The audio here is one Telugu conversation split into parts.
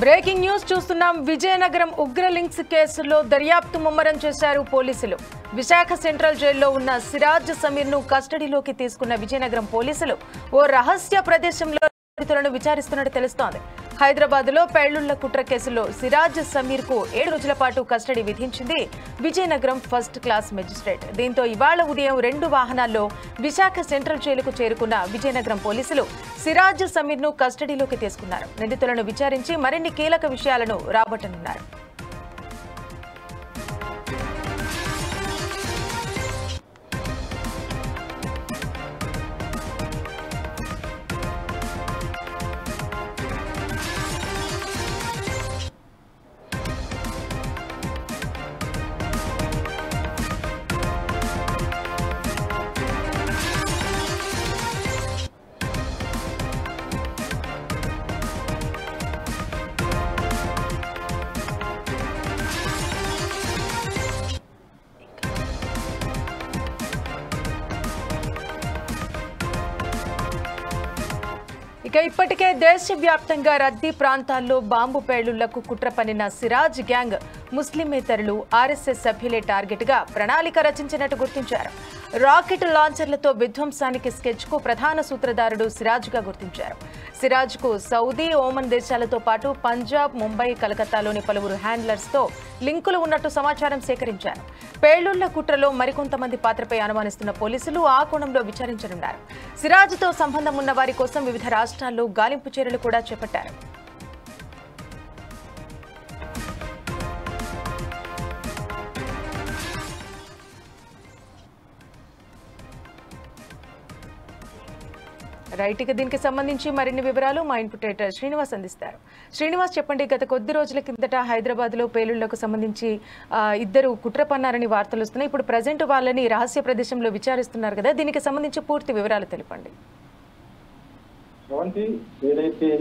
బ్రేకింగ్ న్యూస్ చూస్తున్నాం. విజయనగరం ఉగ్ర లింక్స్ కేసులో దర్యాప్తు ముమ్మరం చేశారు పోలీసులు. విశాఖ సెంట్రల్ జైల్లో ఉన్న సిరాజ్ సమీర్ ను కస్టడీలోకి తీసుకున్న విజయనగరం పోలీసులు ఓ రహస్య ప్రదేశంలో నిందితులను విచారిస్తున్నట్టు తెలుస్తోంది. హైదరాబాద్ లో పేలుళ్ల కుట్ర కేసులో సిరాజ్ సమీర్ కు 7 రోజుల పాటు కస్టడీ విధించింది విజయనగరం ఫస్ట్ క్లాస్ మెజిస్ట్రేట్. దీంతో ఇవాళ ఉదయం 2 వాహనాల్లో విశాఖ సెంట్రల్ జైలుకు చేరుకున్న విజయనగరం పోలీసులు సిరాజ్ సమీర్ ను కస్టడీలోకి తీసుకున్నారు. నిందితులను విచారించి మరిన్ని కీలక విషయాలను రాబట్టనున్నారు. ఇక ఇప్పటికే దేశవ్యాప్తంగా రద్దీ ప్రాంతాల్లో బాంబు పేలుళ్లకు కుట్ర పన్నిన సిరాజ్ గ్యాంగ్ ముస్లిమేతరులు, ఆర్ఎస్ఎస్ సభ్యులే టార్గెట్ గా ప్రణాళిక రచించినట్టు గుర్తించారు. రాకెట్ లాంచర్లతో విధ్వంసానికి స్కెచ్ కు ప్రధాన సూత్రధారుడు సిరాజ్ గా గుర్తించారు. సిరాజ్ కు సౌదీ, ఓమన్ దేశాలతో పాటు పంజాబ్, ముంబై, కలకత్తాలోని పలువురు హ్యాండ్లర్స్ తో లింకులు ఉన్నట్టు సమాచారం సేకరించారు. పేలుళ్ల కుట్రలో మరికొంతమంది పాత్రపై అనుమానిస్తున్న పోలీసులు ఆ కోణంలో విచారించనున్నారు. సిరాజ్ తో సంబంధం ఉన్న వారి కోసం వివిధ రాష్ట్రాల్లో గాలింపు చర్యలు కూడా చేపట్టారు. రైట్, ఇక దీనికి సంబంధించి మరిన్ని వివరాలు మా ఇన్పుట్ ఎడిటర్ శ్రీనివాస్ అందిస్తారు. శ్రీనివాస్, చెప్పండి. గత కొద్ది రోజుల కిందట హైదరాబాద్ లో పేలుళ్లకు సంబంధించి ఇద్దరు కుట్ర పన్నారని వార్తలు వస్తున్నాయి. ఇప్పుడు ప్రజెంట్ వాళ్ళని రహస్య ప్రదేశంలో విచారిస్తున్నారు కదా, దీనికి సంబంధించి పూర్తి వివరాలు తెలపండి. ఏదైతే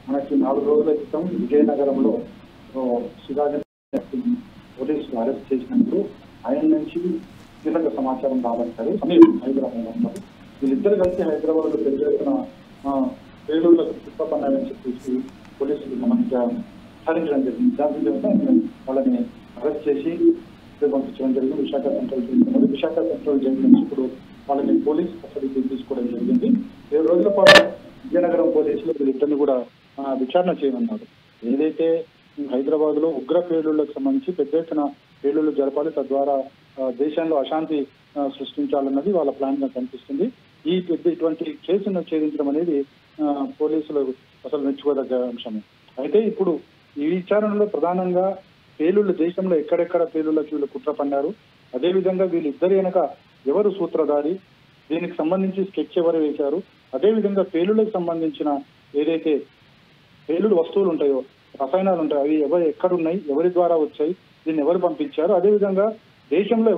మనకి 4 రోజుల క్రితం విజయనగరంలో సిరాజ్ పోలీసులు అరెస్ట్ చేసినప్పుడు ఆయన నుంచి కీలక సమాచారం రాబట్టారు. హైదరాబాద్ వీళ్ళిద్దరు కలిసి హైదరాబాద్ లో పెద్ద ఎత్తున పేలుళ్లకు కుట్ర పన్నారని చెప్పేసి పోలీసులు మనకి విచారించడం జరిగింది. దాని వాళ్ళని అరెస్ట్ చేసి పంపించడం జరిగింది. Visakha central jail, Visakha central jail నుంచి ఇప్పుడు వాళ్ళని పోలీస్ కస్టడీకి తీసుకోవడం జరిగింది. 7 రోజుల పాటు విజయనగరం పోలీసులు వీళ్ళిద్దరిని కూడా విచారణ చేయనున్నారు. ఏదైతే హైదరాబాద్ లో ఉగ్ర పేలుళ్లకు సంబంధించి పెద్ద ఎత్తున పేలుళ్లు జరపాలి, తద్వారా దేశంలో అశాంతి సృష్టించాలన్నది వాళ్ళ ప్లాన్ గా కనిపిస్తుంది. ఇటువంటి కేసును ఛేదించడం అనేది పోలీసులు అసలు మెచ్చుకోదగ్గ అంశమే. అయితే ఇప్పుడు ఈ విచారణలో ప్రధానంగా పేలుళ్లు దేశంలో ఎక్కడెక్కడ పేలుళ్లకు వీళ్ళు కుట్ర పన్నారు, అదేవిధంగా వీళ్ళిద్దరి వెనక ఎవరు సూత్రధారి, దీనికి సంబంధించి స్కెచ్ ఎవరు వేశారు, అదేవిధంగా పేలుళ్లకు సంబంధించిన ఏదైతే పేలుడు వస్తువులు ఉంటాయో, రసాయనాలు ఉంటాయో, అవి ఎక్కడున్నాయి, ఎవరి ద్వారా వచ్చాయి, దీన్ని ఎవరు పంపించారు, అదేవిధంగా దేశంలో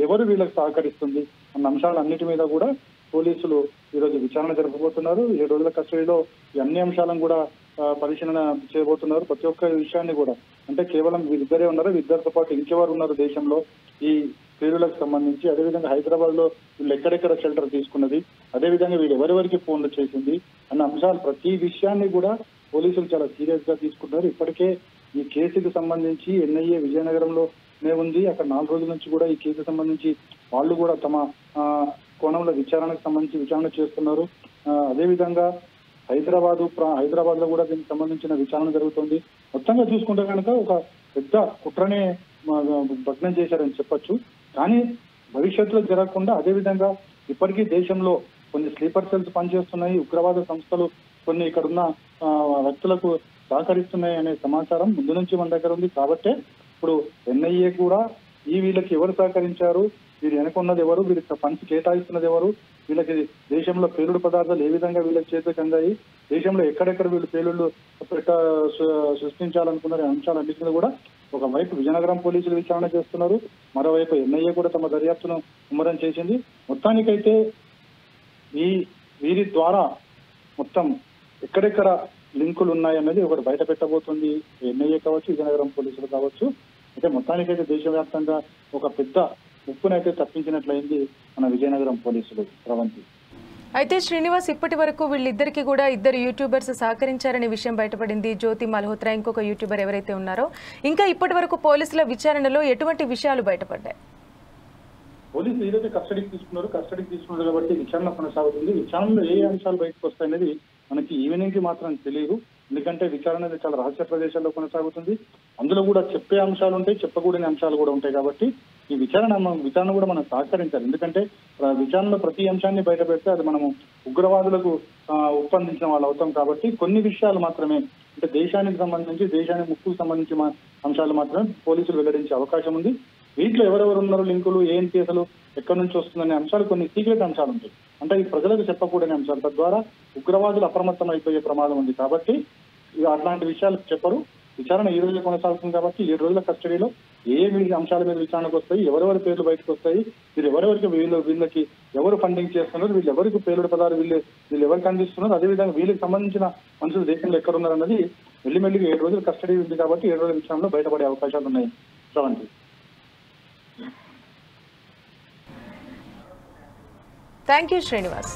ఎవరు వీళ్ళకి సహకరిస్తుంది అన్న అంశాలన్నిటి మీద కూడా పోలీసులు ఈరోజు విచారణ జరపబోతున్నారు. 7 రోజుల కస్టడీలో ఈ అన్ని అంశాలను కూడా పరిశీలన చేయబోతున్నారు. ప్రతి ఒక్క విషయాన్ని కూడా, అంటే కేవలం వీరిద్దరే ఉన్నారు, వీరిద్దరితో పాటు ఇంకెవరు ఉన్నారు దేశంలో ఈ పేలుళ్లకు సంబంధించి, అదేవిధంగా హైదరాబాద్ లో వీళ్ళు ఎక్కడెక్కడ షెల్టర్ తీసుకున్నది, అదేవిధంగా వీళ్ళు ఎవరెవరికి ఫోన్లు చేసింది అన్న అంశాలు, ప్రతి విషయాన్ని కూడా పోలీసులు చాలా సీరియస్ గా తీసుకుంటున్నారు. ఇప్పటికే ఈ కేసుకు సంబంధించి ఎన్ఐఏ విజయనగరంలో ఉంది. అక్కడ 4 రోజుల నుంచి కూడా ఈ కేసుకు సంబంధించి వాళ్ళు కూడా తమ కోణంలో విచారణకు సంబంధించి విచారణ చేస్తున్నారు. అదేవిధంగా హైదరాబాద్ లో కూడా దీనికి సంబంధించిన విచారణ జరుగుతుంది. మొత్తంగా చూసుకుంటే కనుక ఒక పెద్ద కుట్రనే భగ్నం చేశారని చెప్పొచ్చు. కానీ భవిష్యత్తులో జరగకుండా, అదేవిధంగా ఇప్పటికీ దేశంలో కొన్ని స్లీపర్ సెల్స్ పనిచేస్తున్నాయి, ఉగ్రవాద సంస్థలు కొన్ని ఇక్కడున్న వ్యక్తులకు సహకరిస్తున్నాయి అనే సమాచారం ముందు నుంచి మన దగ్గర ఉంది. కాబట్టే ఇప్పుడు ఎన్ఐఏ కూడా వీళ్ళకి ఎవరు సహకరించారు, వీరు వెనకున్నది ఎవరు, వీరికి ఫండ్స్ కేటాయిస్తున్నది ఎవరు, వీళ్ళకి దేశంలో పేలుడు పదార్థాలు ఏ విధంగా వీళ్ళకి చేతికి అందాయి, దేశంలో ఎక్కడెక్కడ వీళ్ళు పేలుళ్లు సృష్టించాలనుకున్న అంశాలన్నింటినీ కూడా ఒకవైపు విజయనగరం పోలీసులు విచారణ చేస్తున్నారు, మరోవైపు ఎన్ఐఏ కూడా తమ దర్యాప్తును ముమ్మరం చేసింది. మొత్తానికైతే వీరి ద్వారా మొత్తం ఎక్కడెక్కడ లింకులు ఉన్నాయన్నది ఒకటి బయట పెట్టబోతుంది ఎన్ఐఏ కావచ్చు, విజయనగరం పోలీసులు కావచ్చు. అయితే మొత్తానికైతే దేశవ్యాప్తంగా ఒక పెద్ద ముప్పునైతే తప్పించినట్లయింది మన విజయనగరం పోలీసులు. ప్రవంతి. అయితే శ్రీనివాస్, ఇప్పటి వరకు వీళ్ళిద్దరికి కూడా ఇద్దరు యూట్యూబర్స్ సహకరించారనే విషయం బయటపడింది. జ్యోతి మల్హోత్రా ఇంకొక యూట్యూబర్ ఎవరైతే ఉన్నారో, ఇంకా ఇప్పటి వరకు పోలీసుల విచారణలో ఎటువంటి విషయాలు బయటపడ్డాయి? పోలీసులు ఏదైతే కస్టడీకి తీసుకున్నారు కాబట్టి విచారణ కొనసాగుతుంది. విచారణలో ఏ అంశాలు బయటకు వస్తాయనేది మనకి ఈవినింగ్ కి మాత్రం తెలియదు. ఎందుకంటే విచారణ అనేది చాలా రహస్య ప్రదేశాల్లో కొనసాగుతుంది. అందులో కూడా చెప్పే అంశాలు ఉంటాయి, చెప్పకూడని అంశాలు కూడా ఉంటాయి. కాబట్టి ఈ విచారణ కూడా మనం సహకరించాలి. ఎందుకంటే విచారణలో ప్రతి అంశాన్ని బయట పెడితే అది మనము ఉగ్రవాదులకు ఒప్పందించిన వాళ్ళు అవుతాం. కాబట్టి కొన్ని విషయాలు మాత్రమే, అంటే దేశానికి ముక్కుకు సంబంధించిన అంశాలు మాత్రమే పోలీసులు వెల్లడించే అవకాశం ఉంది. వీటిలో ఎవరెవరు ఉన్నారు, లింకులు ఏంటి, అసలు ఎక్కడి నుంచి వస్తుందనే అంశాలు కొన్ని సీక్రెట్ అంశాలు ఉంటాయి. అంటే ఈ ప్రజలకు చెప్పకూడని అంశాలు, తద్వారా ఉగ్రవాదులు అప్రమత్తం అయిపోయే ప్రమాదం ఉంది. కాబట్టి అట్లాంటి విషయాలు చెప్పరు. విచారణ ఈ రోజు కొనసాగుతుంది కాబట్టి 7 రోజుల కస్టడీలో ఏ అంశాల మీద విచారణకు వస్తాయి, ఎవరెవరి పేర్లు బయటకు వస్తాయి, వీళ్ళకి ఎవరు ఫండింగ్ చేస్తున్నారు, వీళ్ళు ఎవరికి పేలుడు పదాలు వీళ్ళు ఎవరికి అందిస్తున్నారు, అదేవిధంగా వీళ్ళకి సంబంధించిన మనుషులు దేశంలో ఎక్కడ ఉన్నారు అన్నది మెల్లిమెల్లిగా 7 రోజులు కస్టడీ ఉంది కాబట్టి 7 రోజుల విచారణలో బయటపడే అవకాశాలు ఉన్నాయి. శ్రవంతి. Thank you Srinivas.